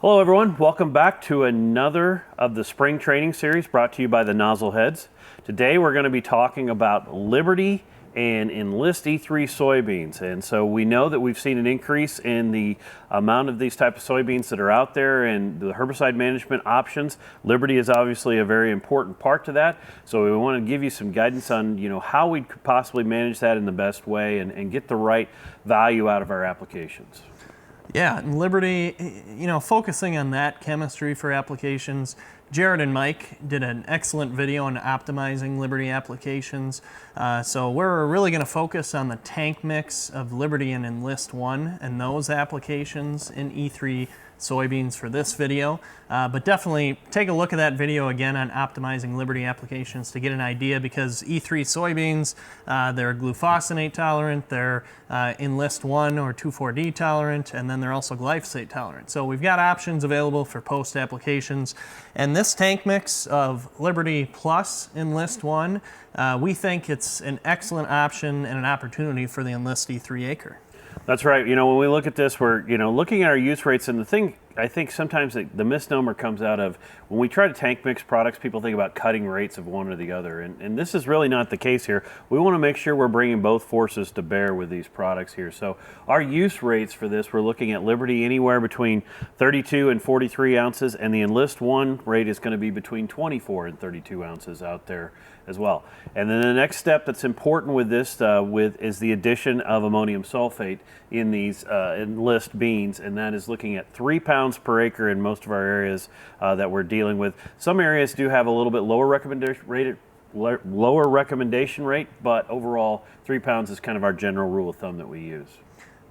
Hello everyone, welcome back to another of the spring training series brought to you by the Nozzle Heads. Today we're going to be talking about Liberty and Enlist E3 soybeans. And so we know that we've seen an increase in the amount of these type of soybeans that are out there and the herbicide management options. Liberty is obviously a very important part to that. So we want to give you some guidance on how we could possibly manage that in the best way and get the right value out of our applications. Yeah, and Liberty, focusing on that chemistry for applications. Jared and Mike did an excellent video on optimizing Liberty applications. So we're really going to focus on the tank mix of Liberty and Enlist 1 and those applications in E3 soybeans for this video. But definitely take a look at that video again on optimizing Liberty applications to get an idea, because E3 soybeans, they're glufosinate tolerant, they're Enlist 1 or 2,4-D tolerant, and then they're also glyphosate tolerant. So we've got options available for post applications. And this tank mix of Liberty plus Enlist 1, we think it's an excellent option and an opportunity for the Enlist E3 acre. That's right. When we look at this, we're looking at our use rates, and the thing I think sometimes the misnomer comes out of when we try to tank mix products, people think about cutting rates of one or the other, and this is really not the case here. We want to make sure we're bringing both forces to bear with these products here. So our use rates for this, we're looking at Liberty anywhere between 32 and 43 ounces, and the Enlist 1 rate is going to be between 24 and 32 ounces out there as well. And then the next step that's important with this is the addition of ammonium sulfate in these Enlist beans, and that is looking at 3 pounds per acre in most of our areas that we're dealing with. Some areas do have a little bit lower recommendation rate, but overall 3 pounds is kind of our general rule of thumb that we use.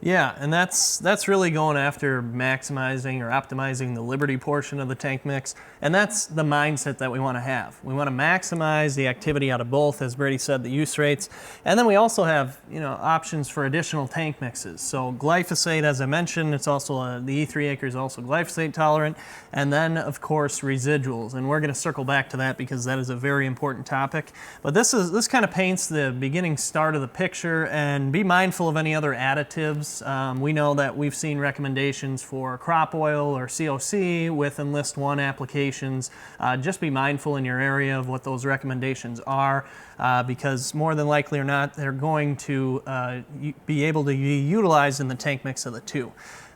Yeah, and that's really going after maximizing or optimizing the Liberty portion of the tank mix, and that's the mindset that we want to have. We want to maximize the activity out of both, as Brady said, the use rates, and then we also have options for additional tank mixes. So glyphosate, as I mentioned, it's also the E3 acre is also glyphosate tolerant, and then of course residuals, and we're going to circle back to that because that is a very important topic. But this kind of paints the beginning start of the picture, and be mindful of any other additives. We know that we've seen recommendations for crop oil or COC with Enlist 1 applications. Just be mindful in your area of what those recommendations are, because more than likely or not, they're going to be able to be utilized in the tank mix of the two.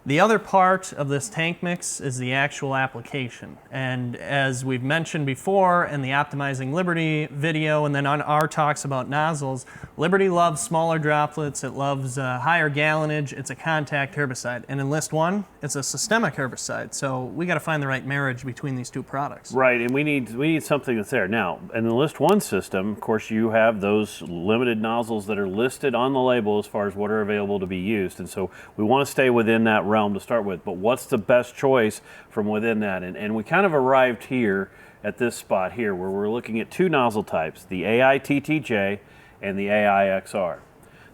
The other part of this tank mix is the actual application. And as we've mentioned before in the Optimizing Liberty video, and then on our talks about nozzles, Liberty loves smaller droplets, it loves higher gallonage, it's a contact herbicide. And Enlist 1, it's a systemic herbicide. So we got to find the right marriage between these two products. Right, and we need something that's there. Now, in the Enlist 1 system, of course, you have those limited nozzles that are listed on the label as far as what are available to be used. And so we want to stay within that realm to start with, but what's the best choice from within that? And we kind of arrived here at this spot here where we're looking at two nozzle types, the AI-TTJ and the AI-XR.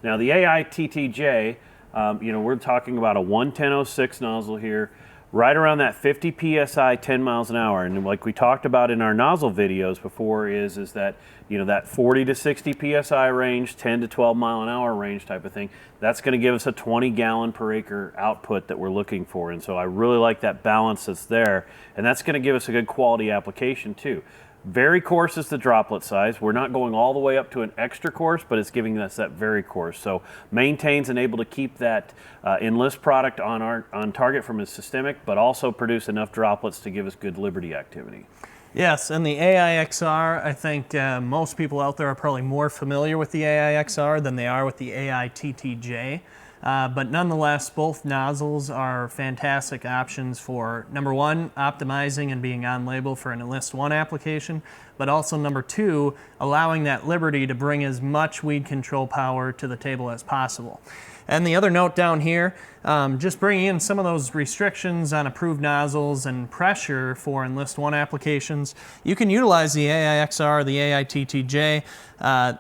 Now the AI-TTJ, we're talking about a 11006 nozzle here, right around that 50 psi, 10 miles an hour. And like we talked about in our nozzle videos before is that, that 40 to 60 psi range, 10 to 12 mile an hour range type of thing, that's going to give us a 20 gallon per acre output that we're looking for. And so I really like that balance that's there. And that's going to give us a good quality application too. Very coarse is the droplet size. We're not going all the way up to an extra coarse, but it's giving us that very coarse. So maintains and able to keep that Enlist product on target from a systemic, but also produce enough droplets to give us good Liberty activity. Yes, and the AI-XR, I think most people out there are probably more familiar with the AI-XR than they are with the AI-TTJ. But nonetheless, both nozzles are fantastic options for, number one, optimizing and being on label for an Enlist 1 application, but also number two, allowing that Liberty to bring as much weed control power to the table as possible. And the other note down here, just bringing in some of those restrictions on approved nozzles and pressure for Enlist 1 applications. You can utilize the AI-XR, the AI-TTJ,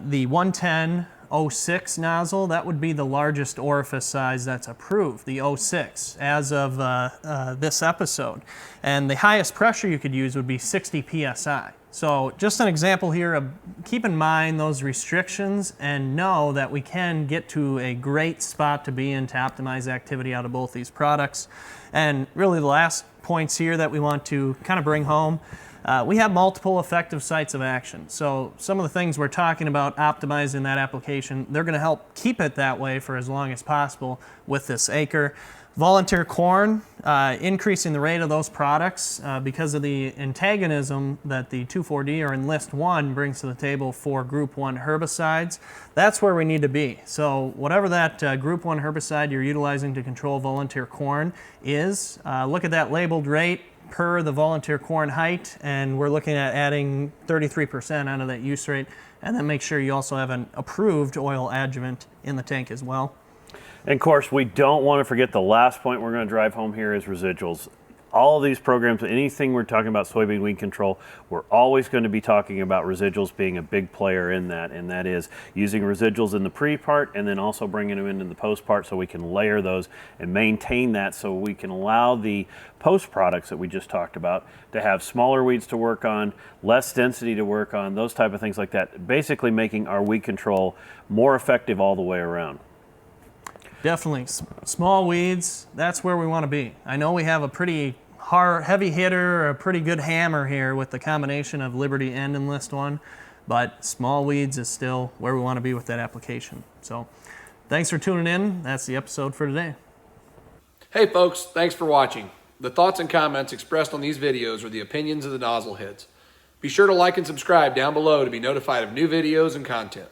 the 110 06 nozzle, that would be the largest orifice size that's approved, the 06, as of this episode. And the highest pressure you could use would be 60 psi. So just an example here of keep in mind those restrictions and know that we can get to a great spot to be in to optimize activity out of both these products. And really the last points here that we want to kind of bring home, we have multiple effective sites of action. So some of the things we're talking about optimizing that application, they're going to help keep it that way for as long as possible with this acre. Volunteer corn, increasing the rate of those products because of the antagonism that the 2,4-D or Enlist 1 brings to the table for Group 1 herbicides. That's where we need to be. So whatever that Group 1 herbicide you're utilizing to control volunteer corn is, look at that labeled rate per the volunteer corn height, and we're looking at adding 33% onto that use rate, and then make sure you also have an approved oil adjuvant in the tank as well. And of course, we don't want to forget the last point we're going to drive home here is residuals. All of these programs, anything we're talking about soybean weed control, we're always going to be talking about residuals being a big player in that, and that is using residuals in the pre part and then also bringing them into the post part so we can layer those and maintain that so we can allow the post products that we just talked about to have smaller weeds to work on, less density to work on, those type of things like that, basically making our weed control more effective all the way around. Definitely. Small weeds, that's where we want to be. I know we have a pretty heavy hitter, a pretty good hammer here with the combination of Liberty and Enlist 1, but small weeds is still where we want to be with that application. So thanks for tuning in. That's the episode for today. Hey folks, thanks for watching. The thoughts and comments expressed on these videos are the opinions of the nozzle heads. Be sure to like and subscribe down below to be notified of new videos and content.